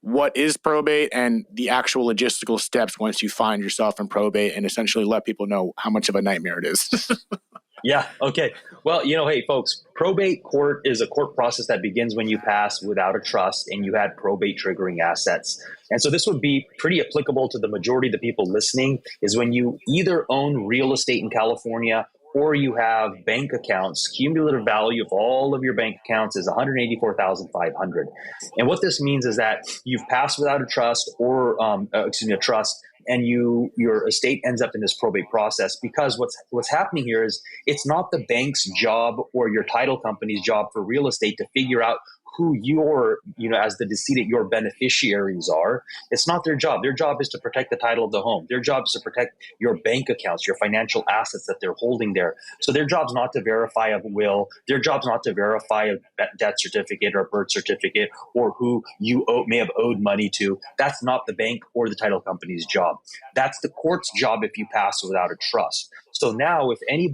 what is probate and the actual logistical steps once you find yourself in probate, and essentially let people know how much of a nightmare it is. Yeah. Okay. Well, hey, folks, probate court is a court process that begins when you pass without a trust and you had probate triggering assets. And so this would be pretty applicable to the majority of the people listening, is when you either own real estate in California or you have bank accounts. Cumulative value of all of your bank accounts is $184,500. And what this means is that you've passed without a trust or, a trust, and your estate ends up in this probate process, because what's happening here is it's not the bank's job or your title company's job for real estate to figure out who your, as the decedent, your beneficiaries are. It's not their job. Their job is to protect the title of the home. Their job is to protect your bank accounts, your financial assets that they're holding there. So their job's not to verify a will. Their job's not to verify a death certificate or a birth certificate or who you may have owed money to. That's not the bank or the title company's job. That's the court's job if you pass without a trust. So now if any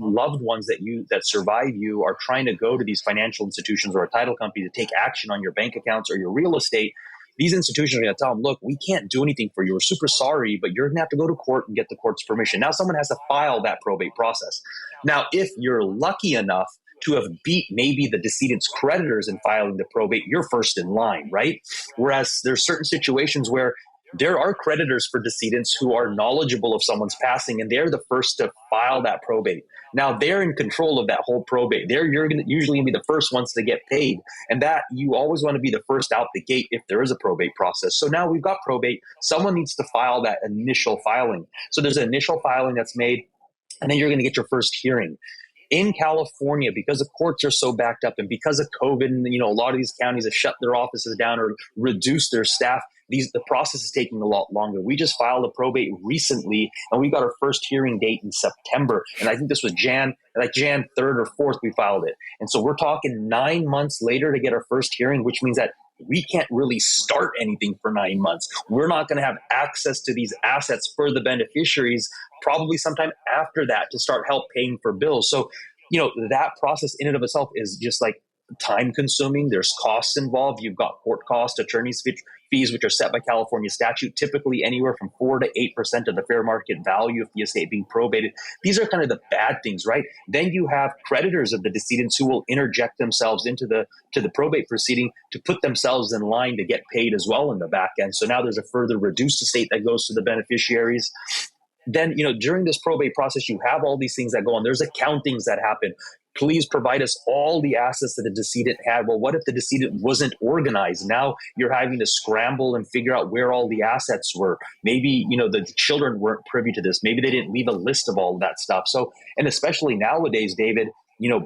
loved ones that survive you are trying to go to these financial institutions or a title company to take action on your bank accounts or your real estate, these institutions are going to tell them, look, we can't do anything for you. We're super sorry, but you're going to have to go to court and get the court's permission. Now someone has to file that probate process. Now, if you're lucky enough to have beat maybe the decedent's creditors in filing the probate, you're first in line, right? Whereas there's certain situations where there are creditors for decedents who are knowledgeable of someone's passing, and they're the first to file that probate. Now they're in control of that whole probate. You're usually going to be the first ones to get paid, and that you always want to be the first out the gate if there is a probate process. So now we've got probate. Someone needs to file that initial filing. So there's an initial filing that's made, and then you're going to get your first hearing. In California, because the courts are so backed up and because of COVID, and a lot of these counties have shut their offices down or reduced their staff, the process is taking a lot longer. We just filed a probate recently, and we got our first hearing date in September. And I think this was Jan 3rd or 4th we filed it. And so we're talking 9 months later to get our first hearing, which means that we can't really start anything for 9 months. We're not going to have access to these assets for the beneficiaries probably sometime after that to start help paying for bills. So, that process in and of itself is just like time consuming. There's costs involved. You've got court costs, attorney's fees, which are set by California statute, typically anywhere from 4 to 8% of the fair market value of the estate being probated. These are kind of the bad things, right? Then you have creditors of the decedents who will interject themselves into the probate proceeding to put themselves in line to get paid as well in the back end. So now there's a further reduced estate that goes to the beneficiaries. Then, during this probate process, you have all these things that go on. There's accountings that happen. Please provide us all the assets that the decedent had. Well, what if the decedent wasn't organized? Now you're having to scramble and figure out where all the assets were. Maybe, the children weren't privy to this. Maybe they didn't leave a list of all of that stuff. So, and especially nowadays, David,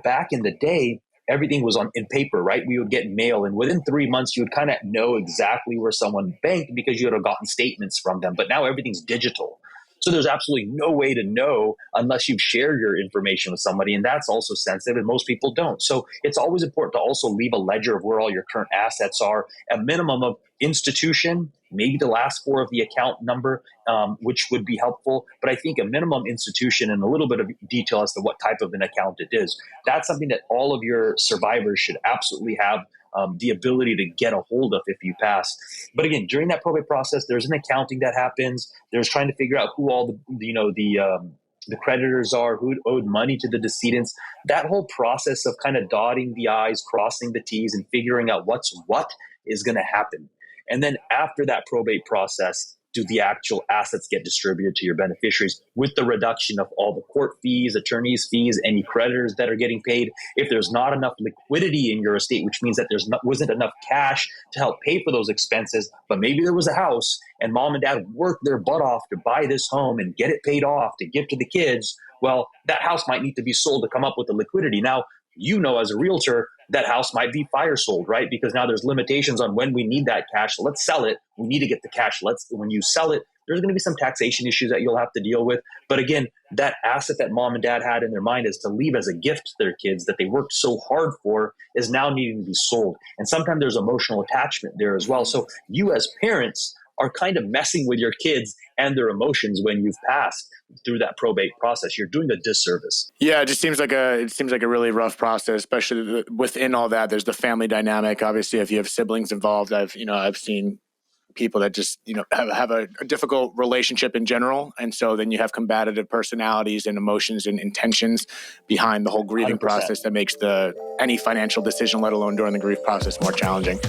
back in the day, everything was in paper, right? We would get mail, and within 3 months, you would kind of know exactly where someone banked because you would have gotten statements from them. But now everything's digital. So there's absolutely no way to know unless you've shared your information with somebody, and that's also sensitive, and most people don't. So it's always important to also leave a ledger of where all your current assets are, a minimum of institution, maybe the last 4 of the account number, which would be helpful. But I think a minimum institution and a little bit of detail as to what type of an account it is. That's something that all of your survivors should absolutely have the ability to get a hold of if you pass. But again, during that probate process, there's an accounting that happens. There's trying to figure out who all the creditors are, who owed money to the decedents. That whole process of kind of dotting the I's, crossing the T's, and figuring out what is going to happen. And then after that probate process, do the actual assets get distributed to your beneficiaries with the reduction of all the court fees, attorney's fees, any creditors that are getting paid? If there's not enough liquidity in your estate, which means that wasn't enough cash to help pay for those expenses, but maybe there was a house and mom and dad worked their butt off to buy this home and get it paid off to give to the kids, well, that house might need to be sold to come up with the liquidity. Now, as a realtor, that house might be fire sold, right? Because now there's limitations on when we need that cash. So let's sell it. We need to get the cash. When you sell it, there's going to be some taxation issues that you'll have to deal with. But again, that asset that mom and dad had in their mind is to leave as a gift to their kids that they worked so hard for is now needing to be sold. And sometimes there's emotional attachment there as well. So you as parents are kind of messing with your kids and their emotions when you've passed through that probate process. You're doing a disservice. Yeah, it seems like a really rough process, especially within all that. There's the family dynamic. Obviously, if you have siblings involved, I've seen people that just have a difficult relationship in general, and so then you have combative personalities and emotions and intentions behind the whole grieving 100%. process that makes any financial decision, let alone during the grief process, more challenging.